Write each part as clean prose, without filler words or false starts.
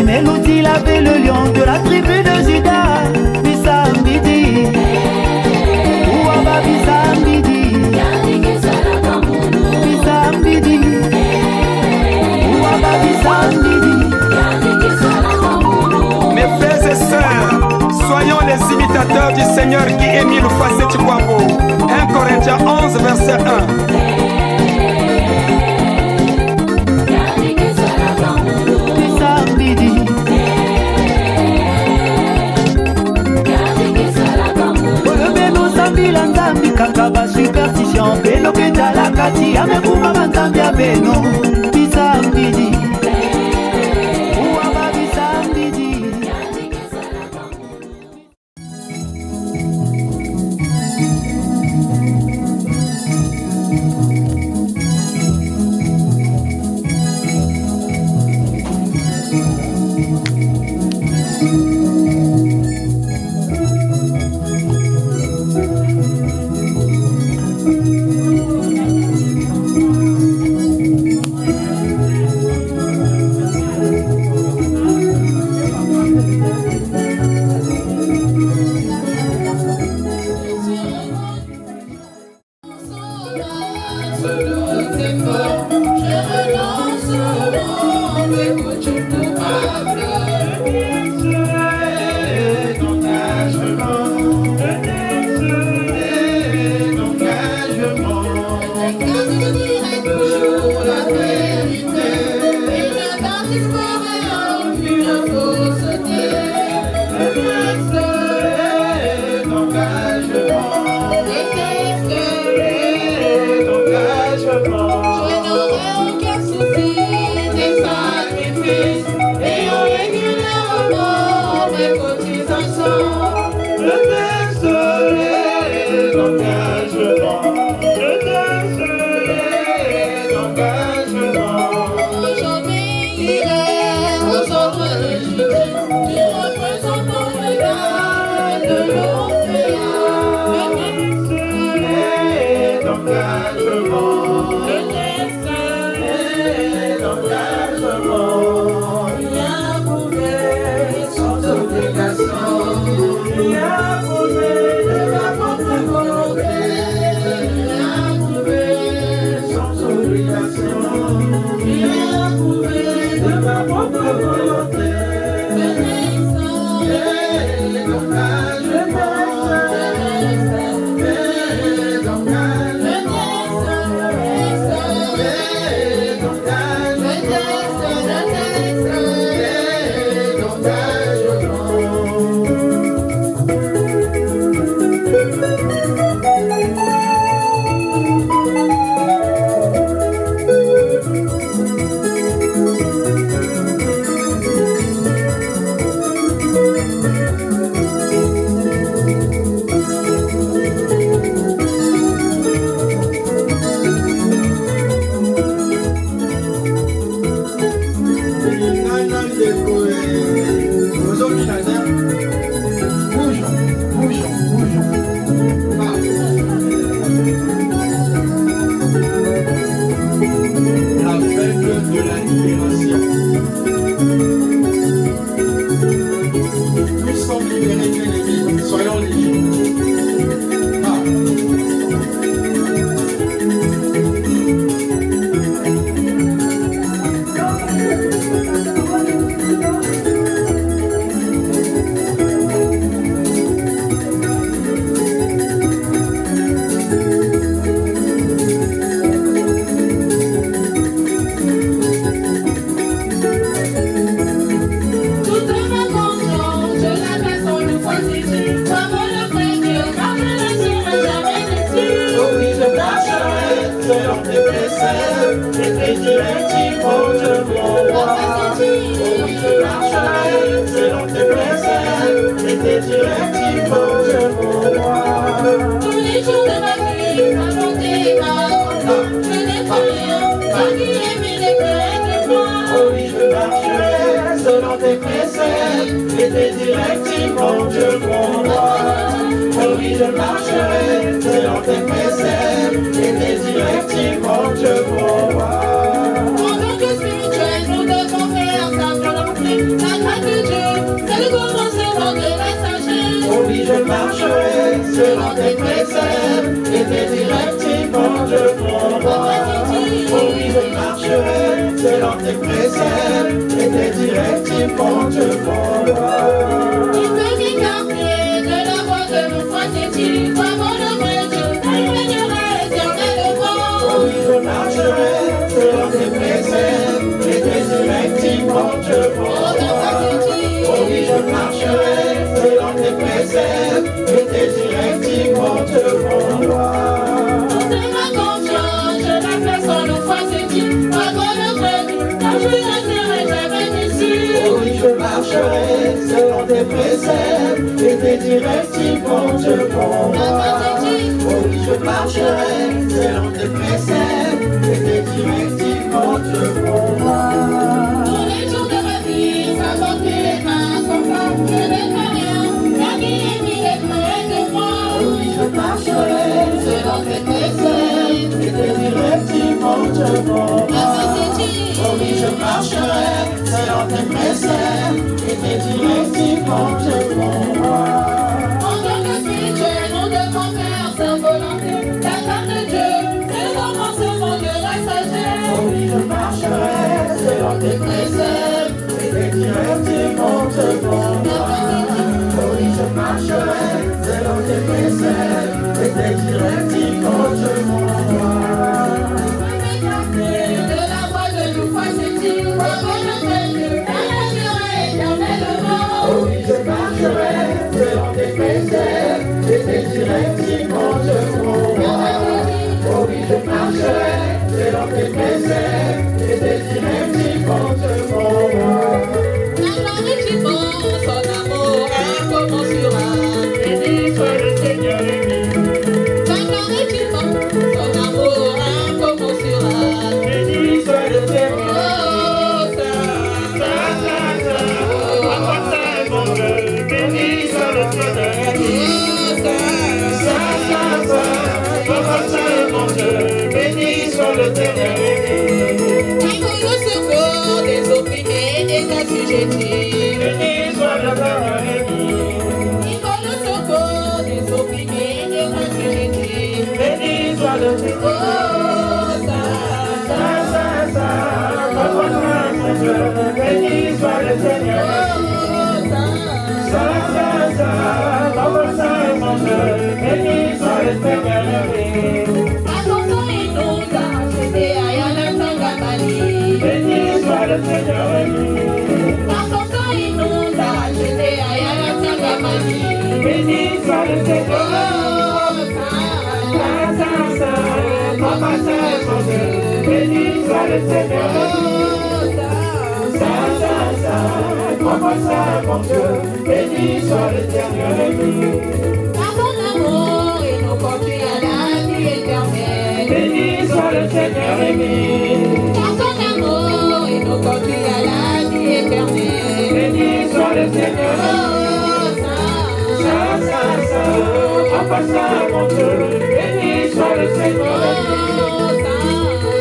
Mélodie avait le lion de la tribu de Juda. Bisambidi, Ouaba Bisambidi, Bisambidi, Ouaba Bisambidi. Mes frères et sœurs, soyons les imitateurs du Seigneur qui émit le facet du Kwabo. 1 Corinthiens 11, verset 1. Kakaba superstition, beno keta la kati, amekuma banzambi ya beno, bisambidi, uwaba bisambidi. Tous les jours de ma vie, je n'ai plus rien, ma vie est mise et pleine de moi. marcherai selon tes préceptes et tes directives, mon Dieu, mon roi. Oh oui, je marcherai selon tes préceptes et tes directives, mon Dieu, mon roi. En tant que spirituel, nous devons faire sa volonté. La grâce de Dieu, c'est le commencement de la sagesse. Oh oui, je marcherai selon tes préceptes et tes directives, mon Dieu, mon roi. Oh oui, je marcherai selon tes préceptes et tes directives, mon Dieu, mon roi. Il peut m'écarter de la voie de nos foi, c'est-il. Toi, mon vrai Dieu, t'éloigneras éternellement. Oh oui, je marcherai selon tes préceptes et tes directives, mon Dieu, mon roi. Oh oui, je marcherai selon tes préceptes et tes directives, mon Dieu, mon roi. C'est ma confiance, je la fais sans nos foi, c'est-il. Toi, mon vrai Dieu, car je ne serai jamais déçu. Oh oui, je marcherai selon tes préceptes et tes directives, mon Dieu, mon roi. Oh oui, je marcherai selon tes préceptes et tes directives, mon Dieu, mon roi. Tous les jours de ma vie, ça porte les mains, confort, je ne fais rien. La vie est mise près de moi. Oh oui, je marcherai selon tes préceptes et tes directives, mon Dieu, mon roi. Oh oui, je marcherai selon tes préceptes et tes directives, mon Dieu, mon roi. En tant que spirituel, nous devons faire sa volonté. La grâce de Dieu, c'est le commencement de la sagesse. Oh oui, je marcherai selon tes préceptes et tes directives, mon Dieu, mon roi. Oh oui, je marcherai selon tes préceptes et tes directives, mon Dieu, mon roi. De la voie de nos foi, c'est-il. Toi, mon vrai Dieu, t'éloigneras éternellement. Oh oui, je marcherai selon tes préceptes et tes directives, mon Dieu, mon roi. Oh oui, je marcherai selon tes préceptes et tes directives, mon Dieu, mon roi. Son amour incommensurable, béni soit le Seigneur. Son amour incommensurable, Béni soit le Seigneur. Béni soit le Seigneur. Béni soit le Seigneur. Qui pour le secours des opprimés et assujettis. Béni soit le Seigneur. Qui pour le secours des opprimés et assujettis. Béni soit le Seigneur. Béni soit le Seigneur. Béni soit le Seigneur. Béni soit le Seigneur. Béni soit le Seigneur. Papa Saint, mon Dieu. Béni soit le Seigneur. Papa Saint, mon Dieu. Béni soit le Seigneur. Par ton amour, et nous conduit à la vie éternelle. Béni soit le Seigneur aimé. Par ton amour, et nous conduit à la vie éternelle. Béni soit le Seigneur. Saint, Saint, Saint, Papa Saint, mon Dieu. Béni soit le Seigneur.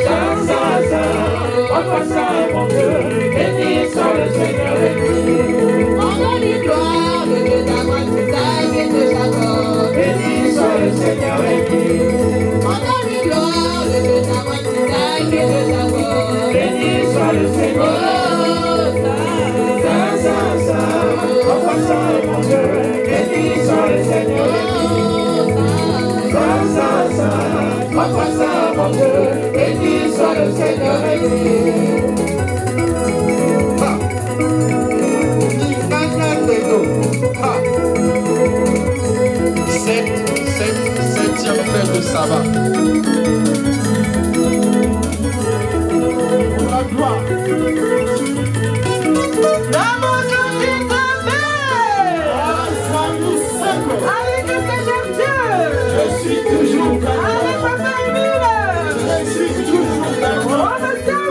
Saint, Saint, Saint, Papa Saint, mon Dieu. Béni soit le Seigneur. Rendons-lui gloire, le Dieu d'Abraham, d'Isaac et de Jacob. Béni soit le Seigneur aimé. Rendons-lui gloire, le Dieu d'Abraham, d'Isaac et de Jacob. Béni soit le Seigneur. Saint, Saint, Saint, Papa Saint, mon Dieu. Béni soit le Seigneur. Saint, Saint, Saint, Papa Saint, mon Dieu. Béni soit le Seigneur. Septième fête de sabbat. Pour la gloire. Je suis toujours Avec Papa Émile. Je suis toujours Oh, monsieur.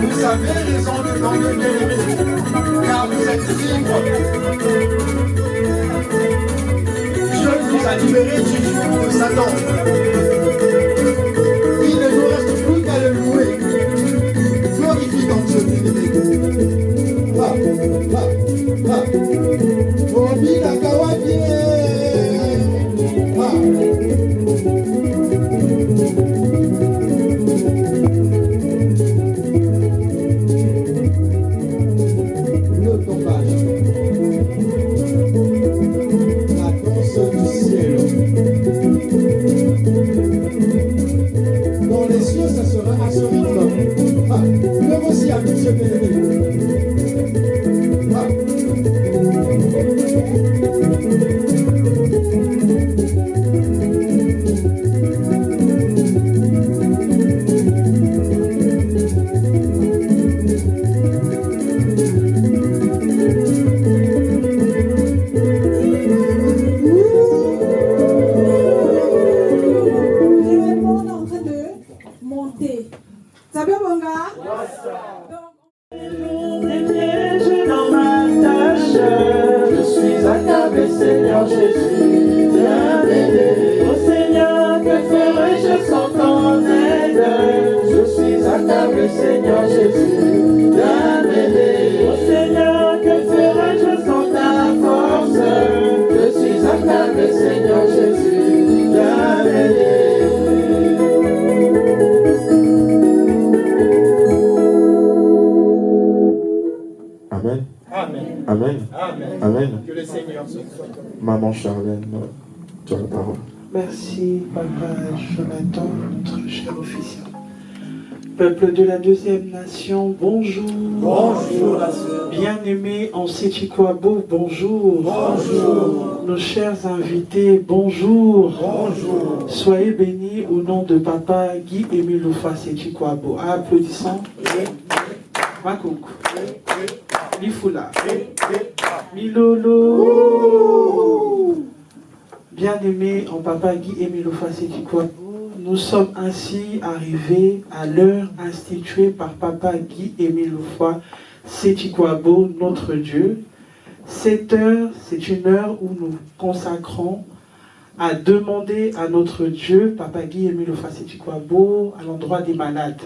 Vous avez raison de demander bien-aimé, car vous êtes libre. Dieu vous a libéré du joug de Satan. Il ne nous reste plus qu'à le louer. Glorifie donc Dieu, bien-aimé. Oh, Bina Kawabie. Amen. Amen. Amen. Amen. Amen. Que le Seigneur se soit. Maman Charlène, tu as la parole. Merci, Papa Jonathan, notre cher officiel. Peuple de la deuxième nation, bonjour. Bonjour, la sœur. Bien-aimés en Sétikwabo, bonjour. Bonjour. Nos chers invités, bonjour. Bonjour. Soyez bénis au nom de Papa Guy-Émile Loufa Sétikwabo. Applaudissons. Makouk. Lifula. Milolo. Bien-aimés en Papa Guy-Émile Loufa Sétikwabo, nous sommes ainsi arrivés à l'heure instituée par Papa Guy-Émile Loufa Sétikwabo, notre Dieu. Cette heure, c'est une heure où nous consacrons à demander à notre Dieu, Papa Guy-Émile Loufa Sétikwabo, à l'endroit des malades.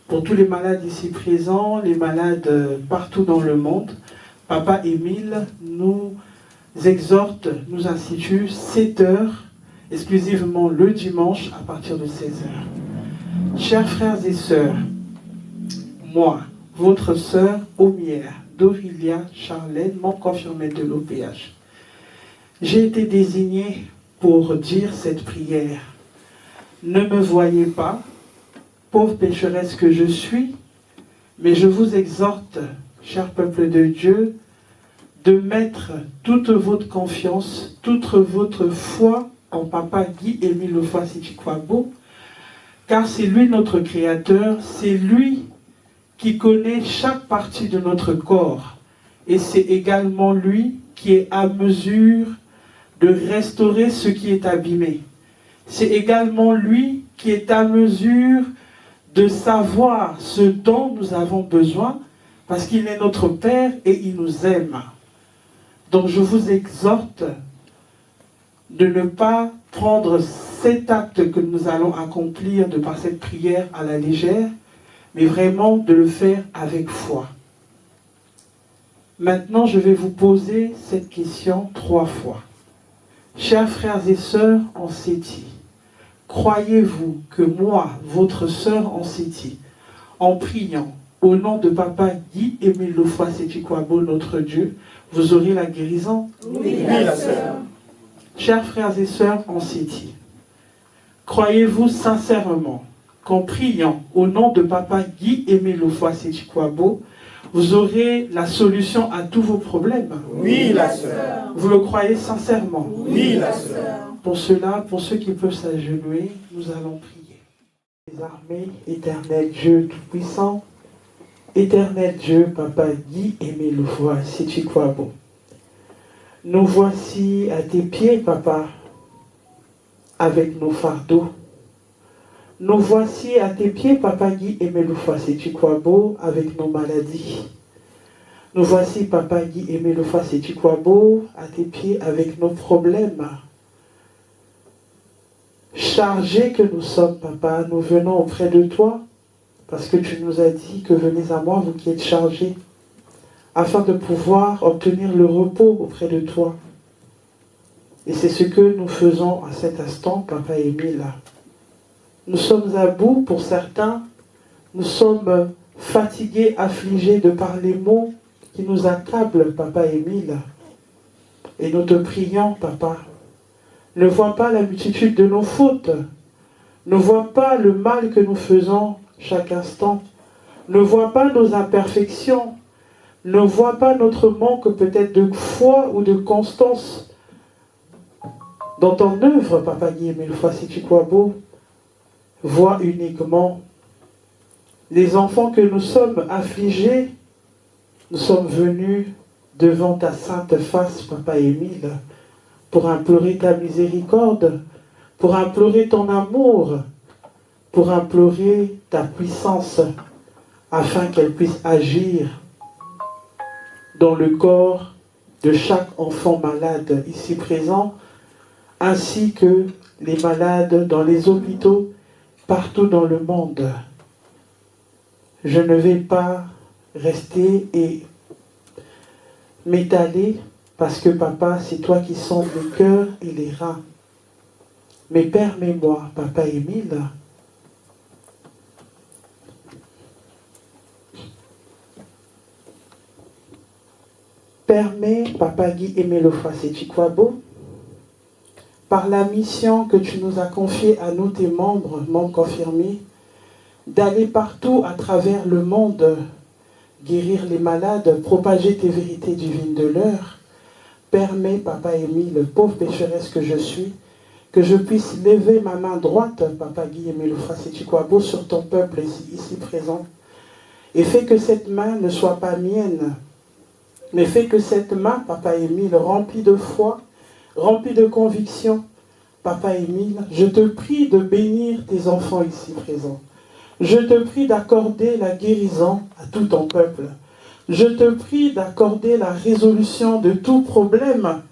Pour tous les malades ici présents, les malades partout dans le monde, Papa Émile nous exhorte, nous institue 7 heures, exclusivement le dimanche à partir de 16 heures. Chers frères et sœurs, moi, votre sœur Omière, Dorilia Charlène, membre confirmé de l'OPH, j'ai été désignée pour dire cette prière. Ne me voyez pas, pauvre pécheresse que je suis, mais je vous exhorte, cher peuple de Dieu, de mettre toute votre confiance, toute votre foi en Papa Guy-Émile Loufa Sétikwabo, car c'est lui notre Créateur, c'est lui qui connaît chaque partie de notre corps. Et c'est également lui qui est à mesure de restaurer ce qui est abîmé. C'est également lui qui est à mesure de savoir ce dont nous avons besoin, parce qu'il est notre Père et il nous aime. Donc je vous exhorte de ne pas prendre cet acte que nous allons accomplir de par cette prière à la légère, mais vraiment de le faire avec foi. Maintenant, je vais vous poser cette question 3 fois. Chers frères et sœurs en Séti, croyez-vous que moi, votre sœur en Séti, en priant au nom de Papa Guy-Émile Loufa Sétikwabo, notre Dieu, vous aurez la guérison? Oui, la sœur. Chers frères et sœurs en Séti, croyez-vous sincèrement qu'en priant au nom de Papa Guy-Émile Loufa Sétikwabo, vous aurez la solution à tous vos problèmes? Oui, la sœur. Vous le croyez sincèrement? Oui, la sœur. Pour cela, pour ceux qui peuvent s'agenouiller, nous allons prier. Les armées, éternel Dieu Tout-Puissant, éternel Dieu, Papa Guy-Émile Loufa Sétikwabo, nous voici à tes pieds, Papa, avec nos fardeaux. Nous voici à tes pieds, Papa Guy-Émile Loufa Sétikwabo, avec nos maladies. Nous voici, Papa Guy-Émile Loufa Sétikwabo, à tes pieds avec nos problèmes. Chargés que nous sommes, Papa, nous venons auprès de toi, parce que tu nous as dit que venez à moi, vous qui êtes chargés, afin de pouvoir obtenir le repos auprès de toi. Et c'est ce que nous faisons à cet instant, Papa Émile. Nous sommes à bout pour certains, nous sommes fatigués, affligés de par les maux qui nous accablent, Papa Émile. Et nous te prions, Papa, ne vois pas la multitude de nos fautes, ne vois pas le mal que nous faisons chaque instant, ne vois pas nos imperfections, ne vois pas notre manque peut-être de foi ou de constance dans ton œuvre, Papa Guy-Émile Loufa Sétikwabo. Vois uniquement les enfants que nous sommes affligés. Nous sommes venus devant ta sainte face, Papa Émile, pour implorer ta miséricorde, pour implorer ton amour, pour implorer ta puissance, afin qu'elle puisse agir dans le corps de chaque enfant malade ici présent, ainsi que les malades dans les hôpitaux, partout dans le monde. Je ne vais pas rester et m'étaler, parce que Papa, c'est toi qui sondes les cœurs et les reins. Mais permets-moi, Papa Émile, Permets, Papa Guy Aimé Lofassé Chikwabo, par la mission que tu nous as confiée à nous, tes membres confirmés, d'aller partout à travers le monde, guérir les malades, propager tes vérités divines de l'heure. Permets, Papa Émile, pauvre pécheresse que je suis, que je puisse lever ma main droite, Papa Guy Aimé Lofassé Chikwabo, sur ton peuple ici présent, et fais que cette main ne soit pas mienne, mais fais que cette main, Papa Émile, remplie de foi, remplie de conviction, Papa Émile, je te prie de bénir tes enfants ici présents. Je te prie d'accorder la guérison à tout ton peuple. Je te prie d'accorder la résolution de tout problème.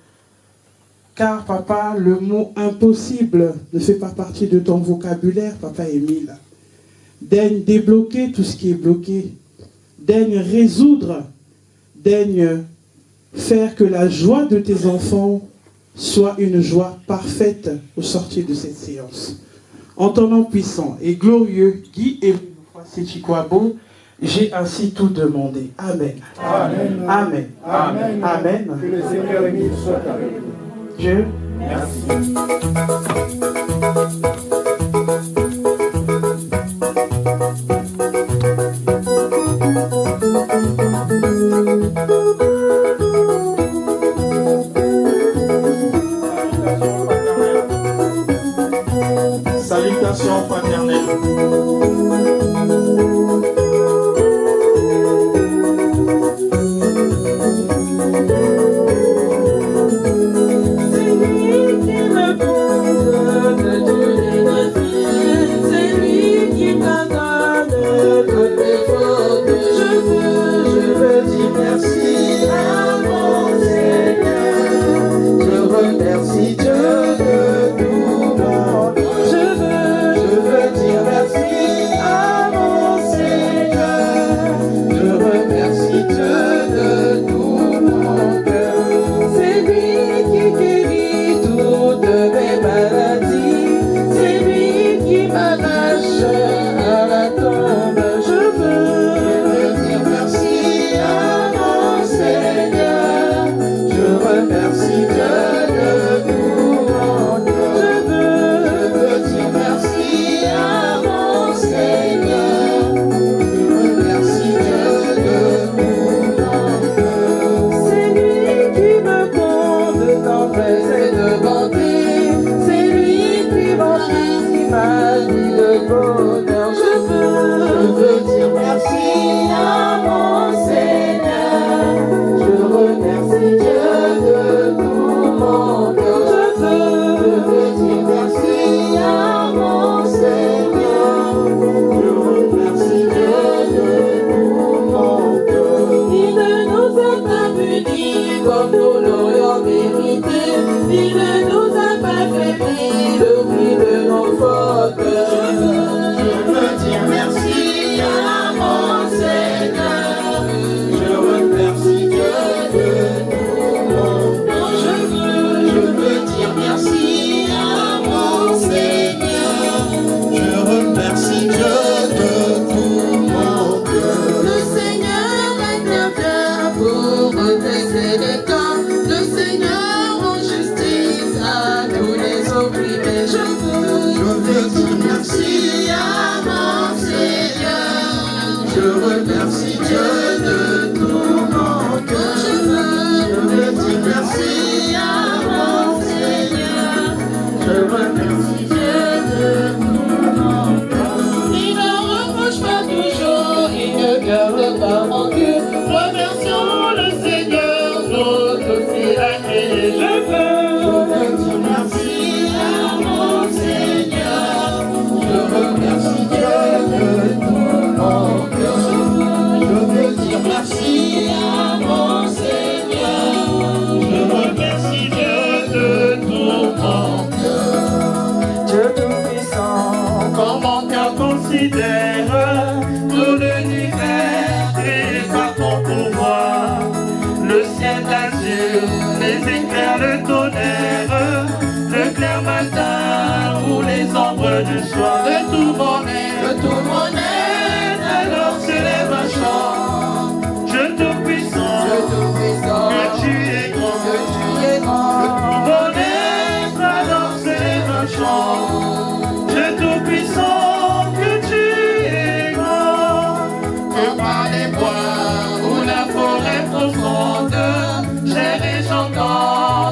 Car, Papa, le mot impossible ne fait pas partie de ton vocabulaire, Papa Émile. Daigne débloquer tout ce qui est bloqué. Daigne résoudre. Daigne faire que la joie de tes enfants soit une joie parfaite au sortir de cette séance. En ton nom puissant et glorieux, Guy Aimé Lofassé Chikwabo, j'ai ainsi tout demandé. Amen. Amen. Amen. Amen. Amen. Que le Seigneur Émile soit avec vous. Dieu. Merci. Salutations fraternelles.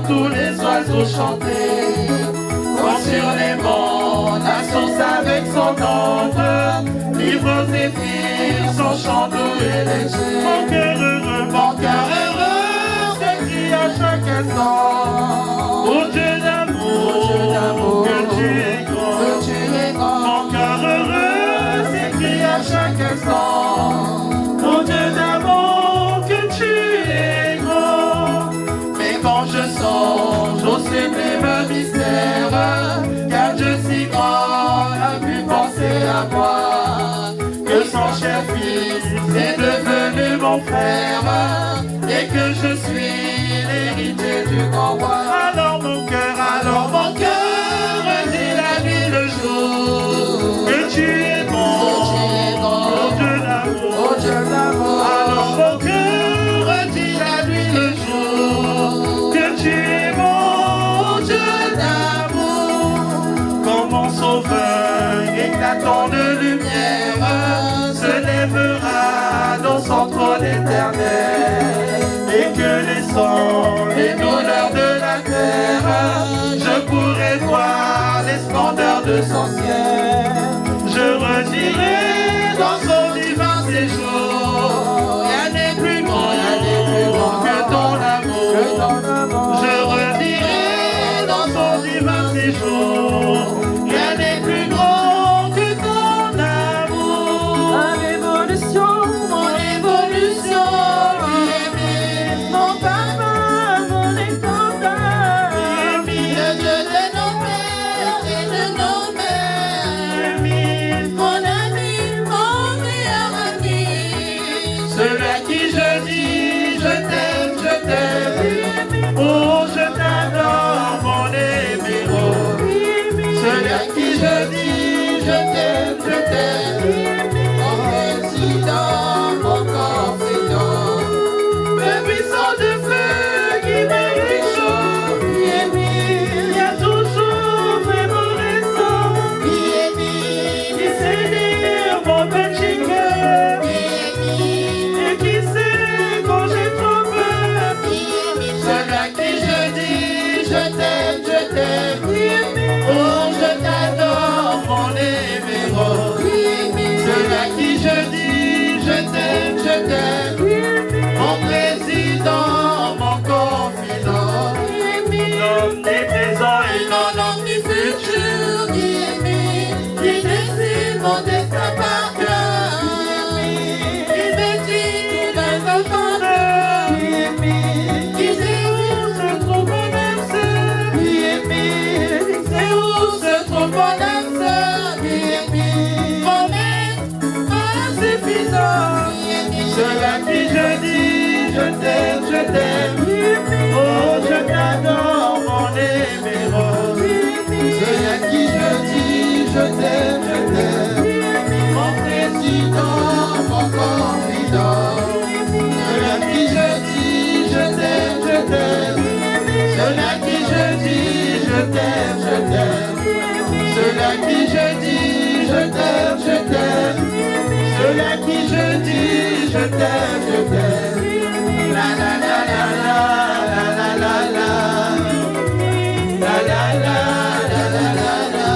tous les oiseaux chanter. Quand sur les monts, la source avec son onde, livre aux zéphyrs son chant doux et léger. Mon cœur heureux, s'écrie à chaque instant. Ô Dieu d'amour, que tu es grand. Mon cœur heureux, s'écrie à chaque instant. Ô Dieu d'amour, que tu es grand. Mais quand je songe au sublime mystère, car Dieu si grand a pu penser à moi, que son cher fils est devenu mon frère, et que je suis l'héritier du grand roi. Alors mon cœur dit la nuit le jour, que tu es bon, ô Dieu d'amour. Alors mon cœur dit la nuit le jour, que tu es bon, ô Dieu d'amour. Comme mon sauveur éclatant de lumière se lèvera dans son trône éternel, et que les sons, les douleurs de la terre, je pourrai voir les splendeurs de son ciel. Je redirai dans son divin séjour, rien n'est plus grand que ton amour. Je redirai dans son divin séjour, rien n'est plus grand que ton amour. Mon évolution, mon papa, mon étendard, le Dieu de nos pères et de nos mères, mon ami, mon meilleur ami, celui à qui je dis je t'aime, oh je t'adore mon héros, celui à qui je dis je t'aime, mon président, mon confident, le buisson de feu qui me réchauffe, il y a toujours vraiment raison, qui sait lire mon petit cœur, et qui sait quand j'ai trop peur, celui à qui je dis je t'aime, oh je t'adore mon héros, celui à qui je dis je t'aime, mon président, mon confident, l'homme des présents et l'homme du futur, qui décide mon destin par cœur, qui décide tout d'un entendeur, qui sait où se trouve mon âme sœur, c'est où se trouve mon âme sœur, mon maître, mon suffisant, celui à qui je dis je t'aime, oh je t'adore mon héros, celui à qui je dis je t'aime, mon président, mon confident, celui à qui je dis je t'aime, celui à qui je dis je t'aime, celui à qui je dis je t'aime, celui à qui je dis je t'aime, la la la la la la la la la la la la la la la la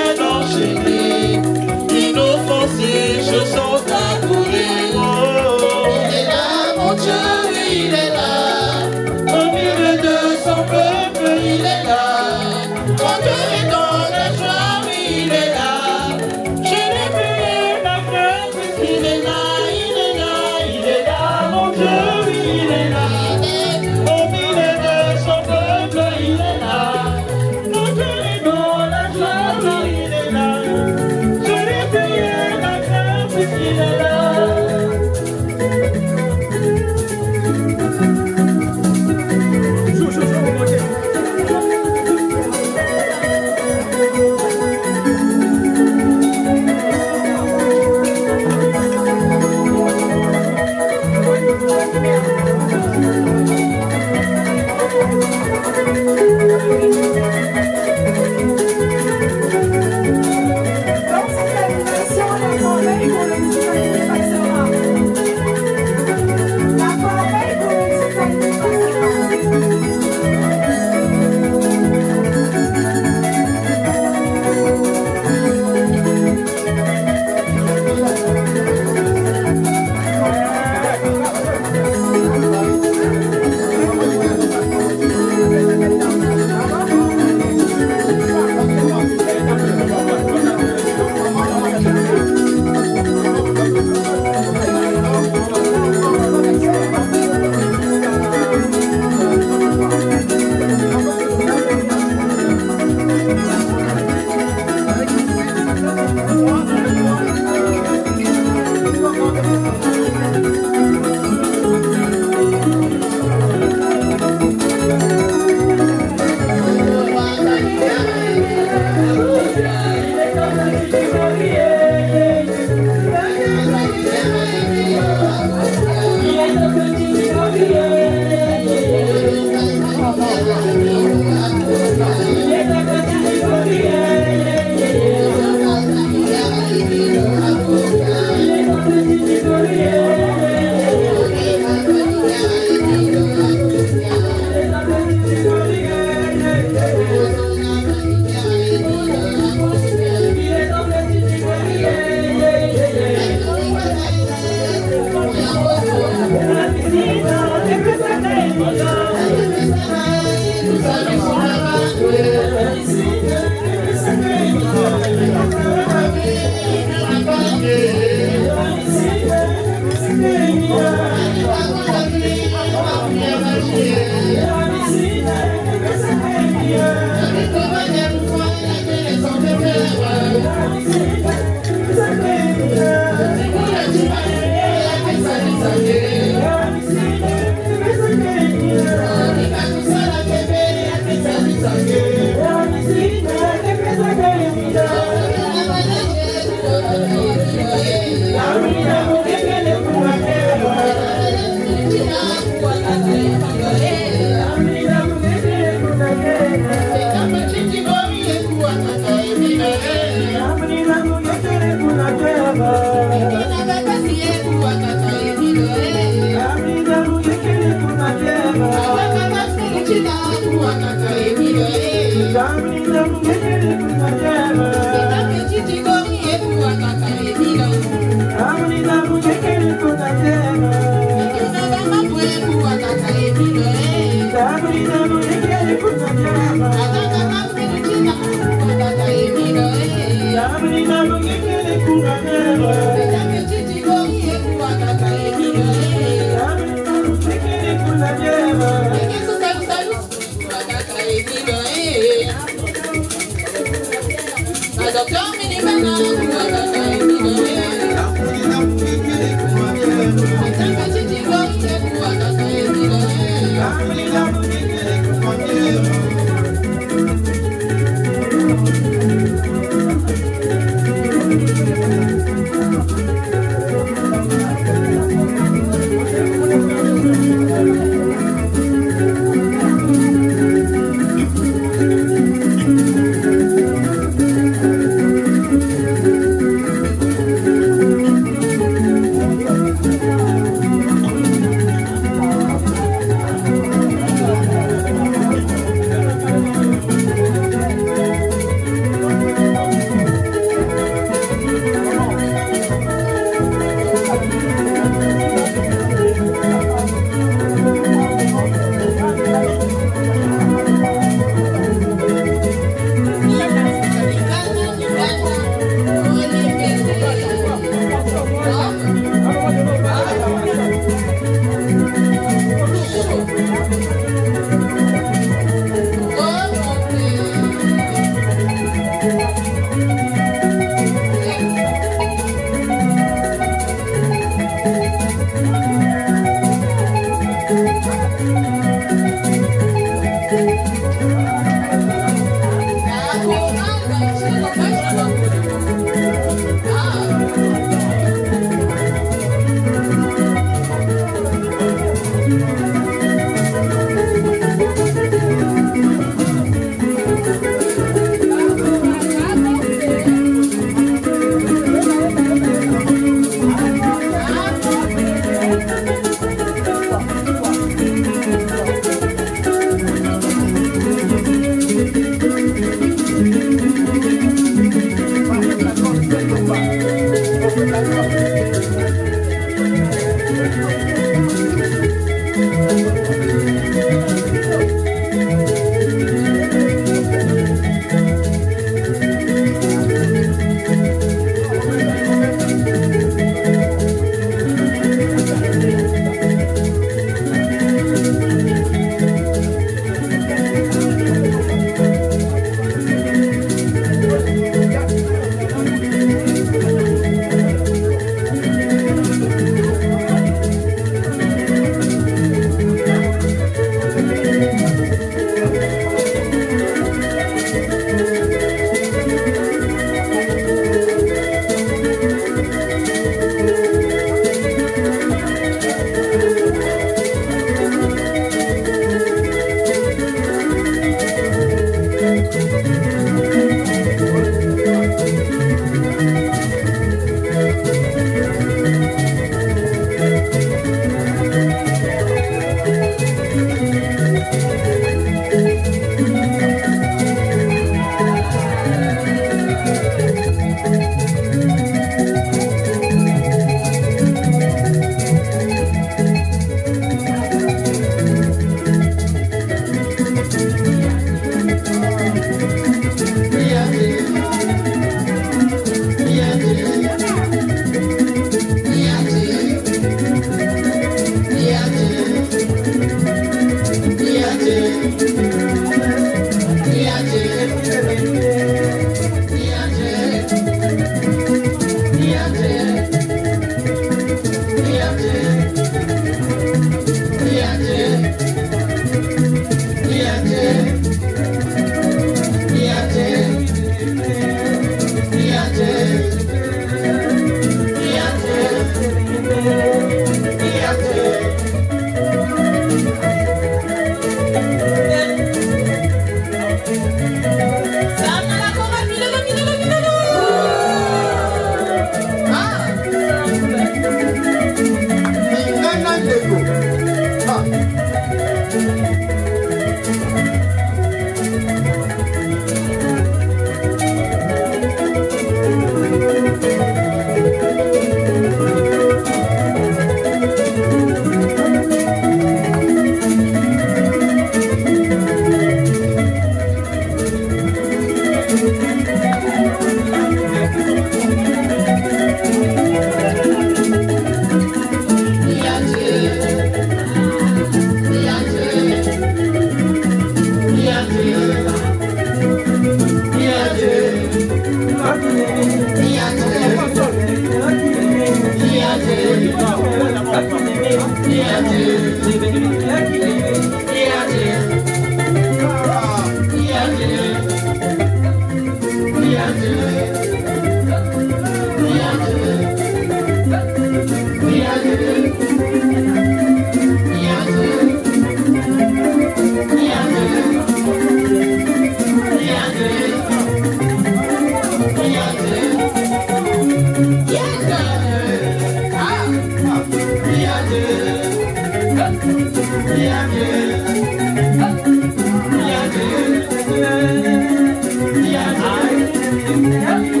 Yeah.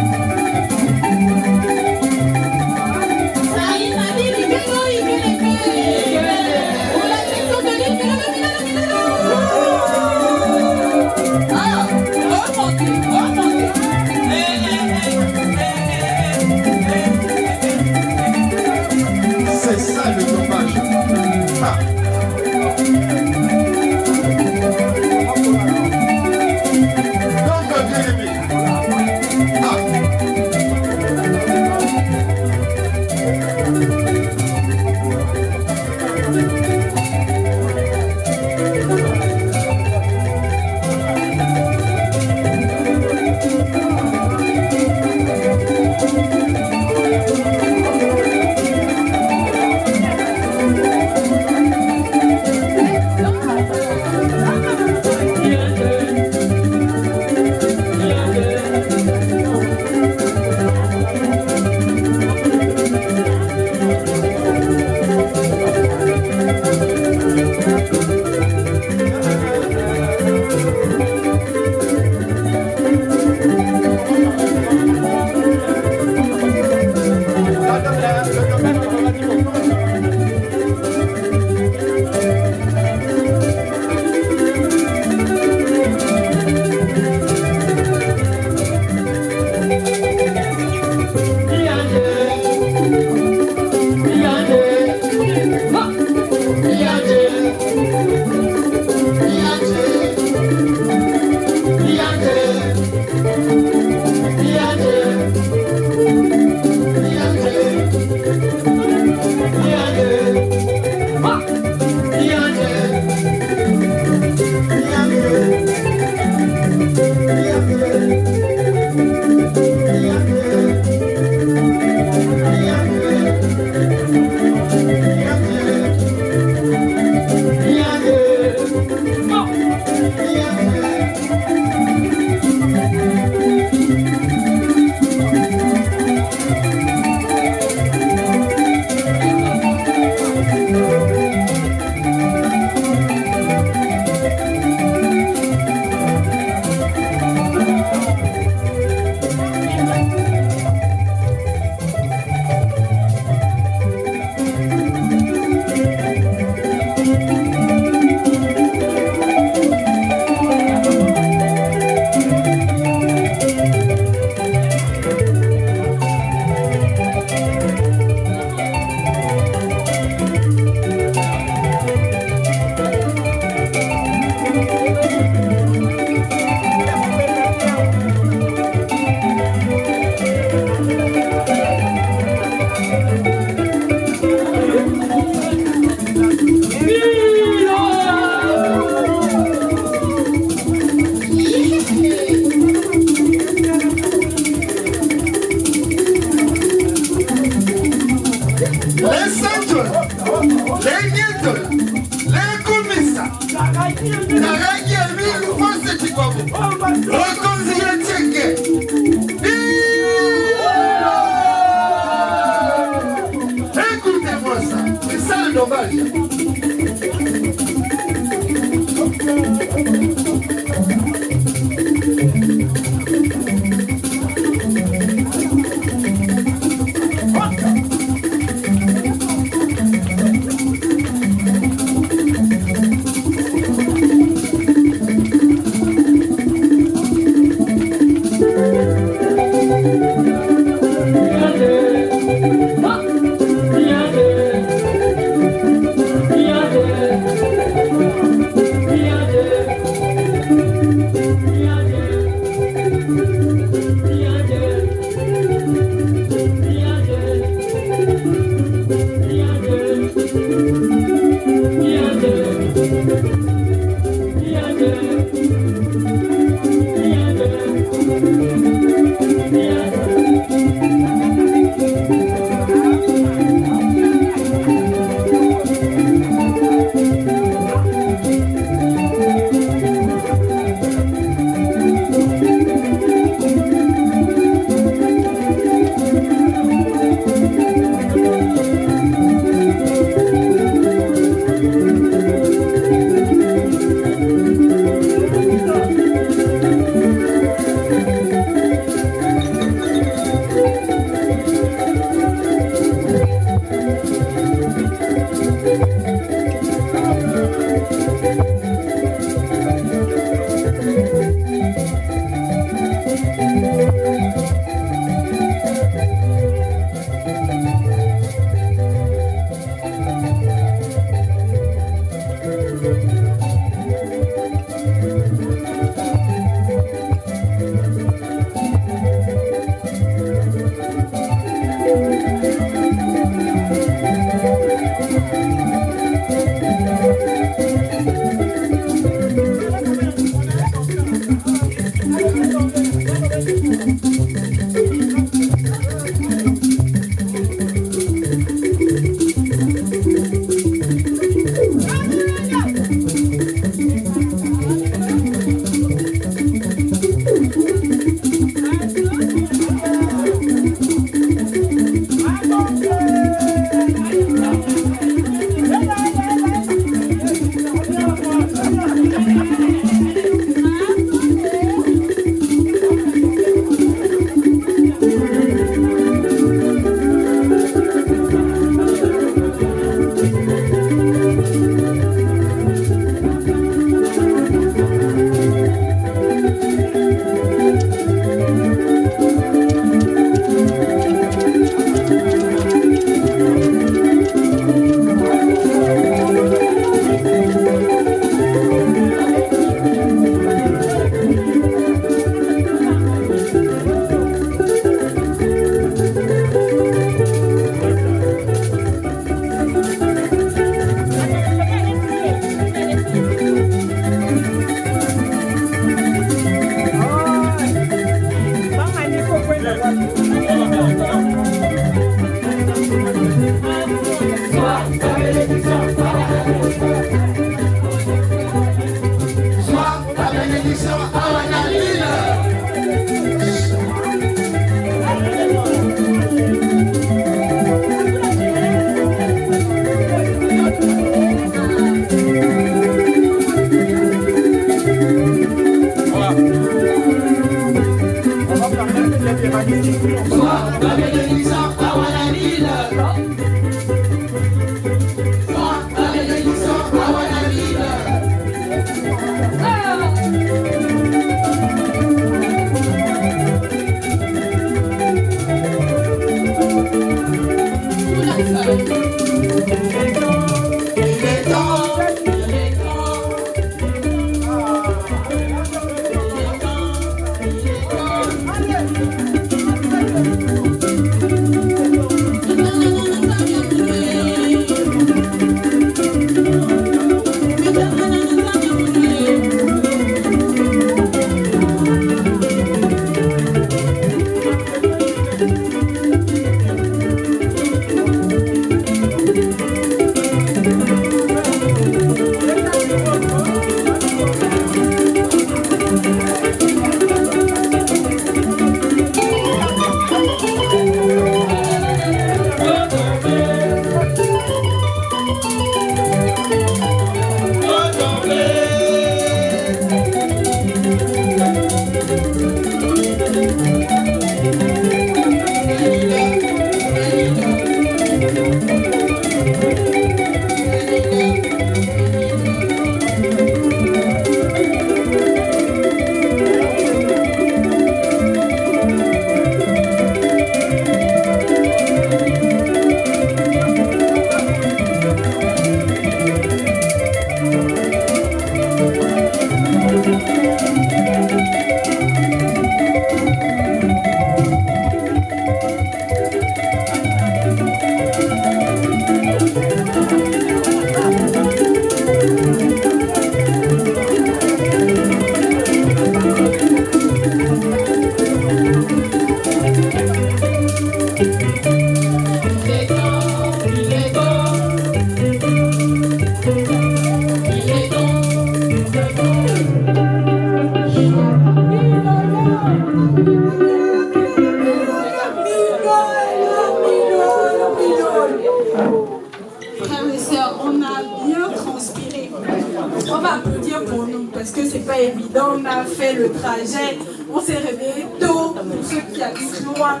On a fait le trajet, on s'est réveillé tôt, pour ceux qui habitent loin.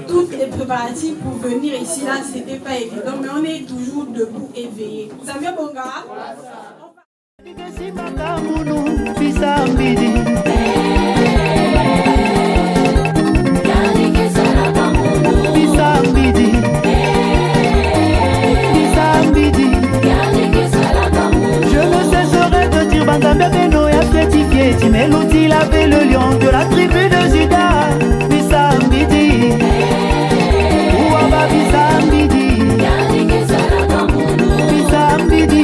Toutes les préparatifs pour venir ici, là, c'était pas évident, mais on est toujours debout éveillés. Vous avez bon gars? Je ne cesserai de dire Banzambe Beno et certifié Timelouti l'avait le lion de la tribu de Juda. Bisambidi Ouaba Bisambidi Bisambidi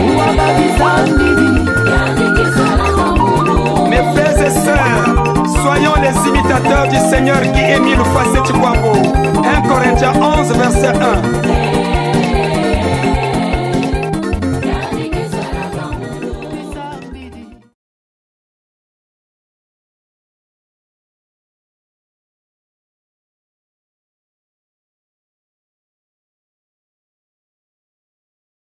Ouaba Bisambidi. Mes frères et sœurs, soyons les imitateurs du Seigneur Guy-Émile Fassé Chikwabo. 1 Corinthiens 11 verset 1.